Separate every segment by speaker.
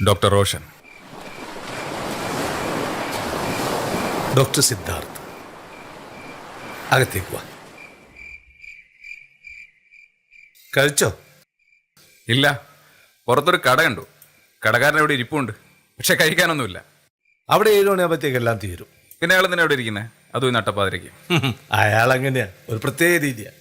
Speaker 1: Doctor Roshan.
Speaker 2: Doctor Siddharth, അകത്തേക്ക് വാ. കഴിച്ചോ?
Speaker 1: ഇല്ല, പുറത്തൊരു കട കണ്ടു. കടക്കാരൻ ഇവിടെ ഇരിപ്പുണ്ട്, പക്ഷെ കഴിക്കാനൊന്നുമില്ല.
Speaker 2: അവിടെ 7 മണിയാകുമ്പോഴത്തേക്ക് എല്ലാം തീരും.
Speaker 1: പിന്നെ അയാൾ തന്നെ എവിടെ ഇരിക്കുന്നത്? അതും ഈ നട്ടപ്പാതിരയ്ക്ക്.
Speaker 2: അയാൾ അങ്ങനെയാ, ഒരു പ്രത്യേക രീതിയാ.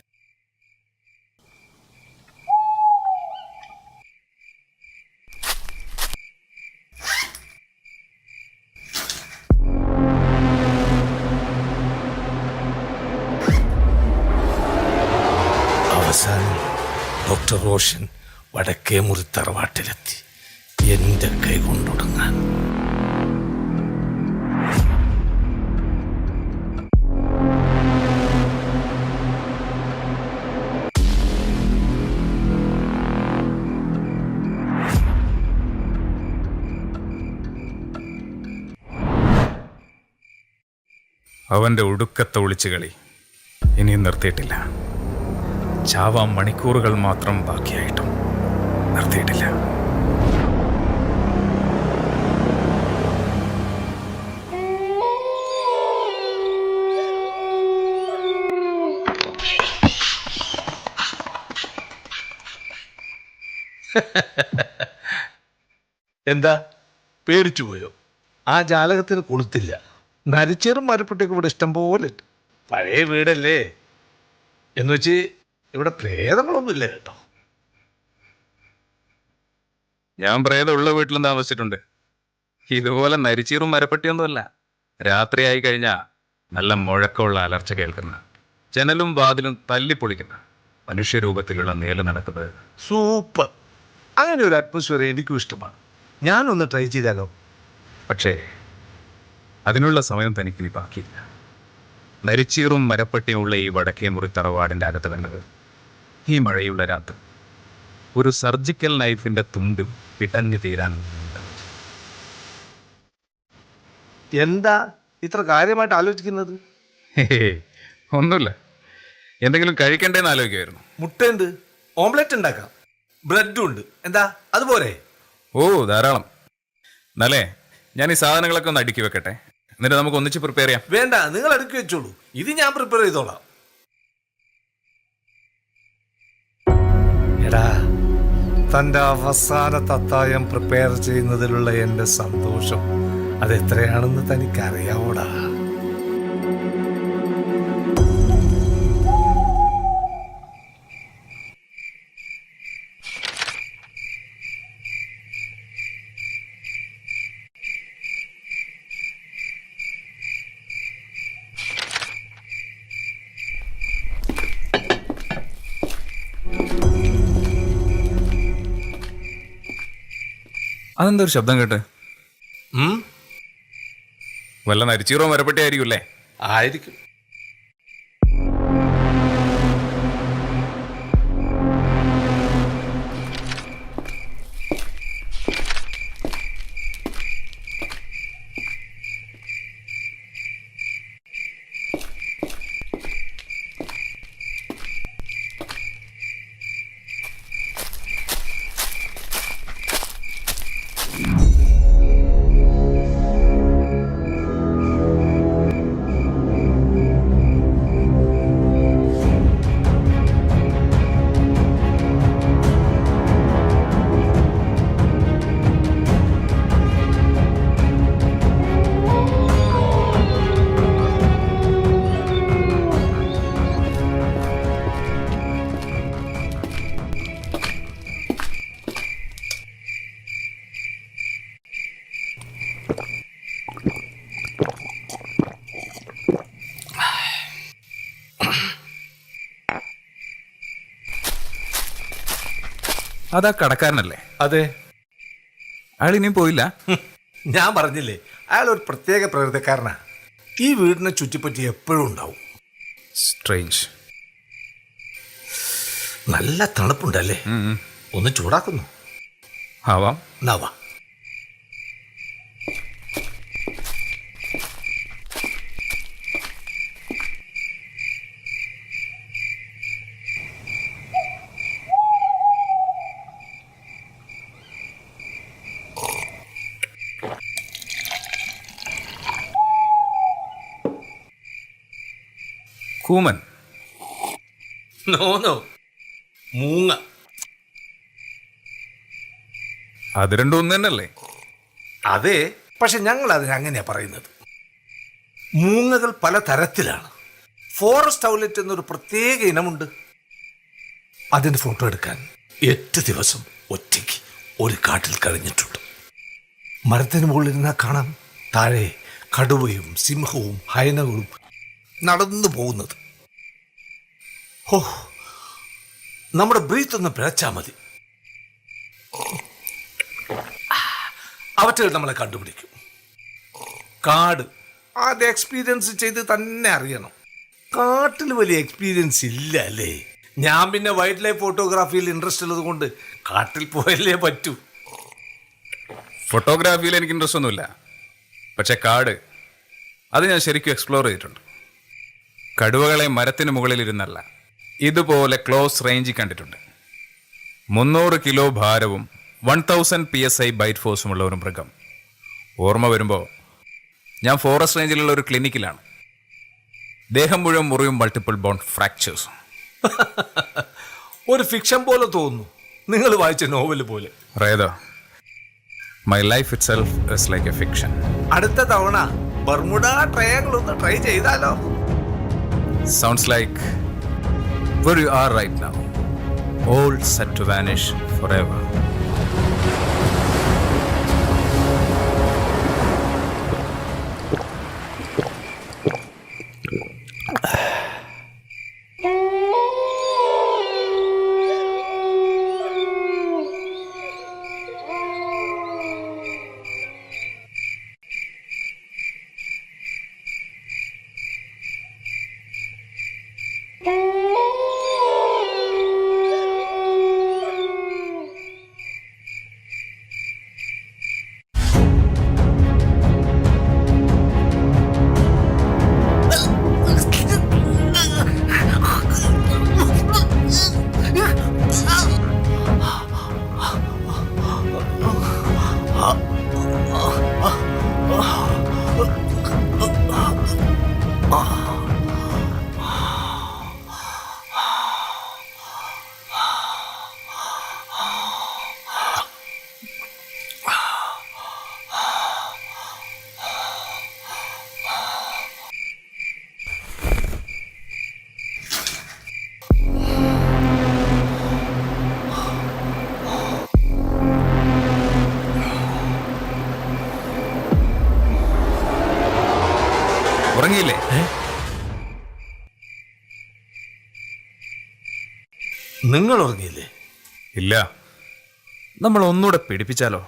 Speaker 2: അവസാനം ഡോക്ടർ റോഷൻ വടക്കേ മുറി തറവാട്ടിലെത്തി, എന്റെ കൈ കൊണ്ടുടങ്ങാൻ.
Speaker 1: അവന്റെ ഒടുക്കത്തെ ഒളിച്ചുകളി ഇനിയും നിർത്തിയിട്ടില്ല. ചാവാൻ മണിക്കൂറുകൾ മാത്രം ബാക്കിയായിട്ടും നിർത്തിയിട്ടില്ല.
Speaker 2: എന്താ പേടിച്ചു പോയോ? ആ ജാലകത്തിന് കൊളുത്തില്ല. നരിച്ചേറും മരപ്പൊട്ടിയൊക്കെ ഇവിടെ ഇഷ്ടം പോലെ ഉണ്ട്. പഴയ വീടല്ലേ എന്ന് വെച്ച് ഇവിടെ പ്രേതങ്ങളൊന്നുമില്ല കേട്ടോ.
Speaker 1: ഞാൻ പ്രേതമുള്ള വീട്ടിലും താമസിച്ചിട്ടുണ്ട്. ഇതുപോലെ നരിച്ചീറും മരപ്പട്ടിയൊന്നുമല്ല. രാത്രിയായി കഴിഞ്ഞാൽ നല്ല മുഴക്കമുള്ള അലർച്ച കേൾക്കുന്ന, ജനലും വാതിലും തല്ലിപ്പൊളിക്കുന്ന മനുഷ്യരൂപത്തിലുള്ള നേല് നടക്കുന്നത്.
Speaker 2: സൂപ്പർ! അങ്ങനെ ഒരു അറ്റ്മോസ്ഫിയർ എനിക്കും ഇഷ്ടമാണ്. ഞാനൊന്ന് ട്രൈ ചെയ്താലോ?
Speaker 1: പക്ഷേ അതിനുള്ള സമയം തനിക്കിനി ബാക്കിയില്ല. നരിച്ചീറും മരപ്പട്ടിയുമുള്ള ഈ വടക്കേ മുറി തറവാടിൻ്റെ അകത്ത് കണ്ടത് ഈ മഴയുള്ള രാത്രി ഒരു സർജിക്കൽ നൈഫിന്റെ തുണ്ട് പിടഞ്ഞു തീരാൻ.
Speaker 2: എന്താ ഇത്ര കാര്യമായിട്ട് ആലോചിക്കുന്നത്?
Speaker 1: ഒന്നുമില്ല, എന്തെങ്കിലും കഴിക്കണ്ടേന്ന് ആലോചിക്കുമായിരുന്നു.
Speaker 2: മുട്ടയുണ്ട്, ഓംലെറ്റ് ഉണ്ടാക്കാം, ബ്രെഡും ഉണ്ട്. എന്താ അതുപോലെ?
Speaker 1: ഓ ധാരാളം. എന്നാലേ ഞാൻ ഈ സാധനങ്ങളൊക്കെ ഒന്ന് അടുക്കി വെക്കട്ടെ, എന്നിട്ട് നമുക്ക് ഒന്നിച്ച് പ്രിപ്പയർ ചെയ്യാം.
Speaker 2: വേണ്ട, നിങ്ങൾ അടുക്കി വെച്ചോളൂ, ഇത് ഞാൻ പ്രിപ്പയർ ചെയ്തോളാം. എടാ, തൻ്റെ അവസാനത്തെ അത്താഴം പ്രിപ്പയർ ചെയ്യുന്നതിലുള്ള എൻ്റെ സന്തോഷം അതെത്രയാണെന്ന് തനിക്കറിയാവോടാ?
Speaker 1: അതെന്താ ഒരു ശബ്ദം കേട്ട്?
Speaker 2: ഉം,
Speaker 1: വല്ല നരിച്ചീറോ മരപ്പട്ടി ആയിരിക്കുമല്ലേ?
Speaker 2: ആയിരിക്കും.
Speaker 1: അതാ കടക്കാരനല്ലേ?
Speaker 2: അതെ,
Speaker 1: അയാൾ ഇനിയും പോയില്ല.
Speaker 2: ഞാൻ പറഞ്ഞില്ലേ, അയാൾ ഒരു പ്രത്യേക പ്രകൃതക്കാരനാ. ഈ വീടിനെ ചുറ്റിപ്പറ്റി എപ്പോഴും ഉണ്ടാവും.
Speaker 1: സ്ട്രേഞ്ച്.
Speaker 2: നല്ല തണുപ്പുണ്ടല്ലേ? ഒന്ന് ചൂടാക്കുന്നു.
Speaker 1: ആവാം.
Speaker 2: നവാ
Speaker 1: കൂമൻ.
Speaker 2: നോ മൂങ്ങ.
Speaker 1: അത് രണ്ടും ഒന്ന് തന്നെയല്ലേ?
Speaker 2: അതെ, പക്ഷെ ഞങ്ങൾ അതിന് അങ്ങനെയാ പറയുന്നത്. മൂങ്ങകൾ പല തരത്തിലാണ്. ഫോറസ്റ്റ് ഔലറ്റ് എന്നൊരു പ്രത്യേക ഇനമുണ്ട്. അതിന്റെ ഫോട്ടോ എടുക്കാൻ 8 ദിവസം ഒറ്റയ്ക്ക് ഒരു കാട്ടിൽ കഴിഞ്ഞിട്ടുണ്ട്. മരത്തിന് മുകളിൽ ഇരുന്നാൽ കാണാം താഴെ കടുവയും സിംഹവും ഹൈനകളും നടന്നു പോകുന്നത്. ഓ, നമ്മുടെ ബ്രീത്ത് ഒന്ന് പിഴച്ചാൽ മതി, അവറ്റകൾ നമ്മളെ കണ്ടുപിടിക്കും. കാട് അത് എക്സ്പീരിയൻസ് ചെയ്ത് തന്നെ അറിയണം. കാട്ടിൽ വലിയ എക്സ്പീരിയൻസ് ഇല്ല അല്ലേ? ഞാൻ പിന്നെ വൈൽഡ് ലൈഫ് ഫോട്ടോഗ്രാഫിയിൽ ഇൻട്രസ്റ്റ് ഉള്ളത് കൊണ്ട് കാട്ടിൽ പോയല്ലേ പറ്റൂ.
Speaker 1: ഫോട്ടോഗ്രാഫിയിൽ എനിക്ക് ഇൻട്രസ്റ്റ് ഒന്നുമില്ല, പക്ഷെ കാട് അത് ഞാൻ ശരിക്കും എക്സ്പ്ലോർ ചെയ്തിട്ടുണ്ട്. കടുവകളെ മരത്തിന് മുകളിലിരുന്നല്ല, ഇതുപോലെ ക്ലോസ് റേഞ്ചിൽ കണ്ടിട്ടുണ്ട്. 300 കിലോ ഭാരവും 1000 PSI ബൈറ്റ് ഫോഴ്സുമുള്ള ഒരു മൃഗം. ഓർമ്മ വരുമ്പോൾ ഞാൻ ഫോറസ്റ്റ് റേഞ്ചിലുള്ള ഒരു ക്ലിനിക്കിലാണ്. ദേഹം മുഴുവൻ മുറിവും മൾട്ടിപ്പിൾ ബോൺ ഫ്രാക്ചേഴ്സും.
Speaker 2: ഒരു ഫിക്ഷൻ പോലെ തോന്നുന്നു, നിങ്ങൾ വായിച്ച നോവൽ പോലെ.
Speaker 1: റേതോ, my life itself is like a fiction.
Speaker 2: അടുത്ത തവണ ബർമുഡ ട്രയാങ്കിൾ ഒന്ന് ട്രൈ ചെയ്താലോ?
Speaker 1: Sounds like where you are right now, all set to vanish forever. ഉറങ്ങിയില്ലേ?
Speaker 2: നിങ്ങൾ ഉറങ്ങിയില്ലേ?
Speaker 1: ഇല്ല. നമ്മൾ ഒന്നുകൂടെ പിടിപ്പിച്ചാലോ?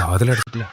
Speaker 1: വാതിലടച്ചിട്ടില്ല.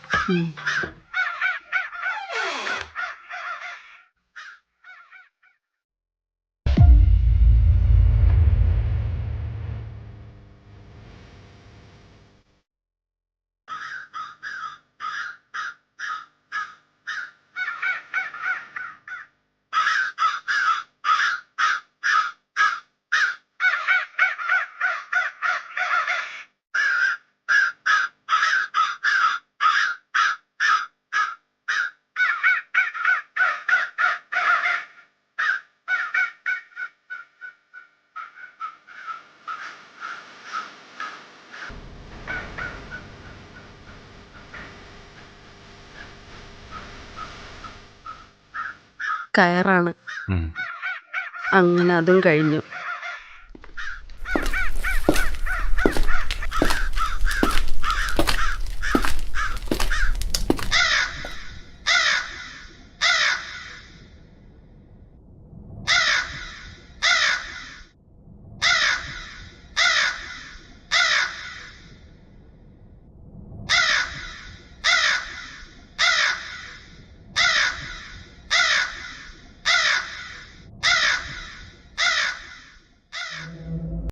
Speaker 3: കയറാണ്.
Speaker 1: ഉം.
Speaker 3: അങ്ങനെ അതും കഴിഞ്ഞു.